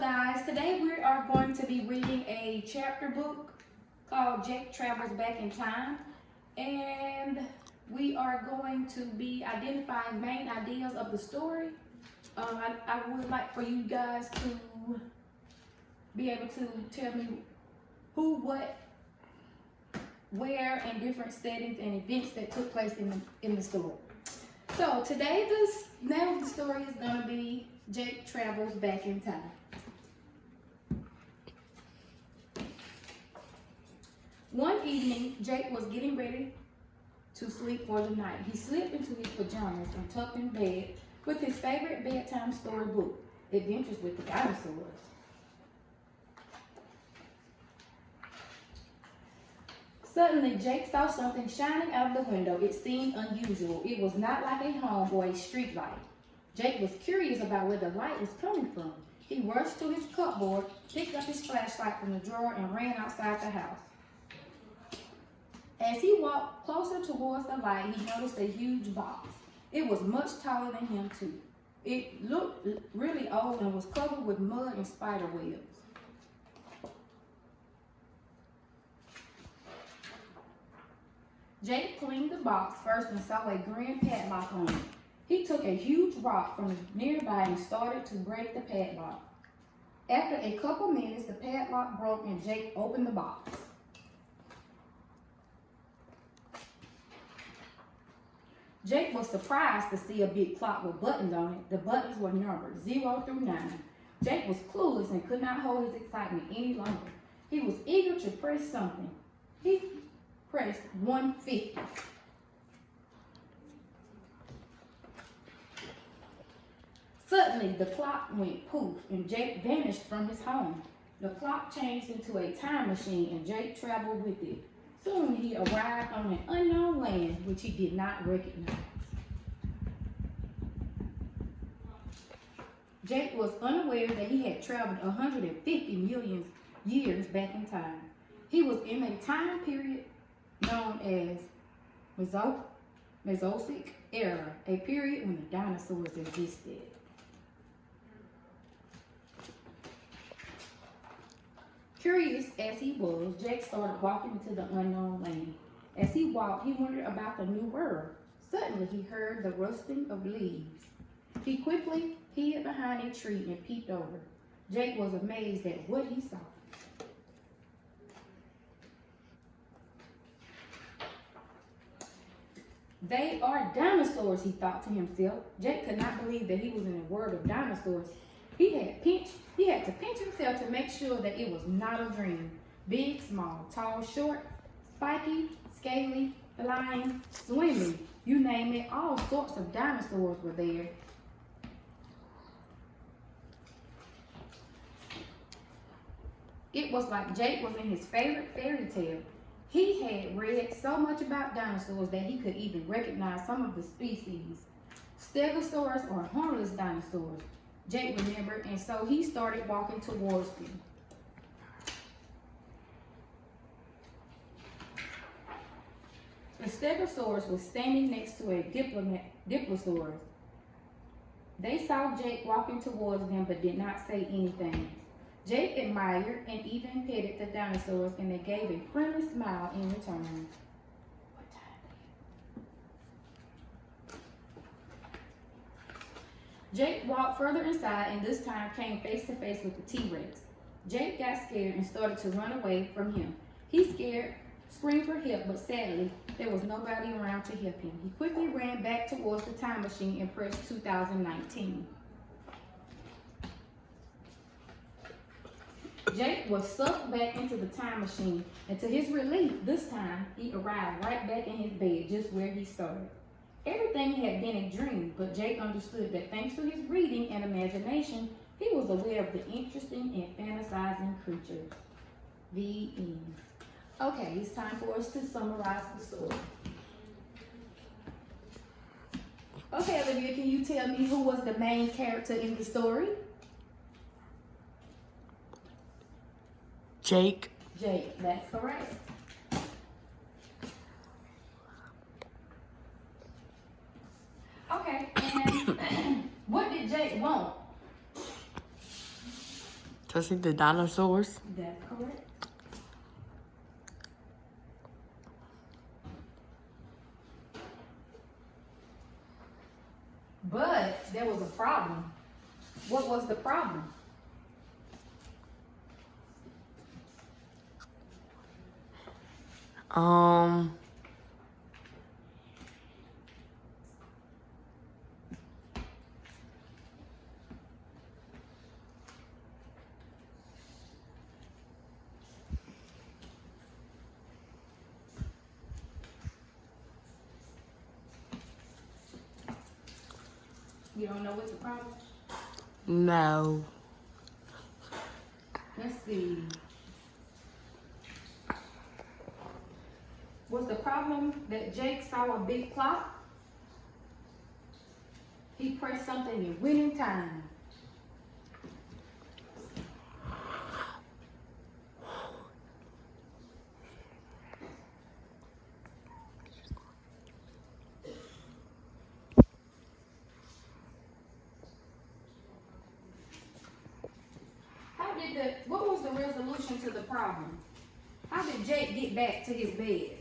guys, today we are going to be reading a chapter book called Jake Travels Back in Time, and we are going to be identifying main ideas of the story. I would like for you guys to be able to tell me who, what, where, and different settings and events that took place in the story. So today the name of the story is going to be Jake Travels Back in Time. One evening, Jake was getting ready to sleep for the night. He slipped into his pajamas and tucked in bed with his favorite bedtime story book, Adventures with the Dinosaurs. Suddenly, Jake saw something shining out of the window. It seemed unusual. It was not like a home or a street light. Jake was curious about where the light was coming from. He rushed to his cupboard, picked up his flashlight from the drawer, and ran outside the house. As he walked closer towards the light, he noticed a huge box. It was much taller than him, too. It looked really old and was covered with mud and spider webs. Jake cleaned the box first and saw a grand padlock on it. He took a huge rock from nearby and started to break the padlock. After a couple minutes, the padlock broke and Jake opened the box. Jake was surprised to see a big clock with buttons on it. The buttons were numbered 0 through 9. Jake was clueless and could not hold his excitement any longer. He was eager to press something. He pressed 150. Suddenly, the clock went poof and Jake vanished from his home. The clock changed into a time machine and Jake traveled with it. Soon he arrived on an unknown land which he did not recognize. Jake was unaware that he had traveled 150 million years back in time. He was in a time period known as Mesozoic era, a period when the dinosaurs existed. Curious as he was, Jake started walking into the unknown land. As he walked, he wondered about the new world. Suddenly, he heard the rustling of leaves. He quickly hid behind a tree and peeped over. Jake was amazed at what he saw. They are dinosaurs, he thought to himself. Jake could not believe that he was in a world of dinosaurs. He had to pinch himself to make sure that it was not a dream. Big, small, tall, short, spiky, scaly, flying, swimming, you name it, all sorts of dinosaurs were there. It was like Jake was in his favorite fairy tale. He had read so much about dinosaurs that he could even recognize some of the species. Stegosaurus or hornless dinosaurs, Jake remembered, and so he started walking towards them. The Stegosaurus was standing next to a Diplosaurus. They saw Jake walking towards them but did not say anything. Jake admired and even petted the dinosaurs, and they gave a friendly smile in return. Jake walked further inside and this time came face to face with the T-Rex. Jake got scared and started to run away from him. He screamed for help, but sadly, there was nobody around to help him. He quickly ran back towards the time machine and pressed 2019. Jake was sucked back into the time machine, and to his relief, this time, he arrived right back in his bed, just where he started. Everything had been a dream, but Jake understood that thanks to his reading and imagination, he was aware of the interesting and fantasizing creatures. The end. Okay, it's time for us to summarize the story. Okay, Olivia, can you tell me who was the main character in the story? Jake. Jake, that's correct. Okay, and what did Jake want? To see the dinosaurs. That's correct. But there was a problem. What was the problem? You don't know what's the problem? No. Let's see. Was the problem that Jake saw a big clock? He pressed something and went in time. What was the resolution to the problem? How did Jake get back to his bed?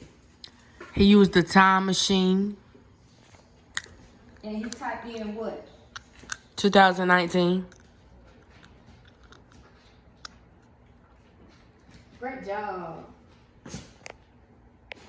He used the time machine. And he typed in what? 2019. Great job.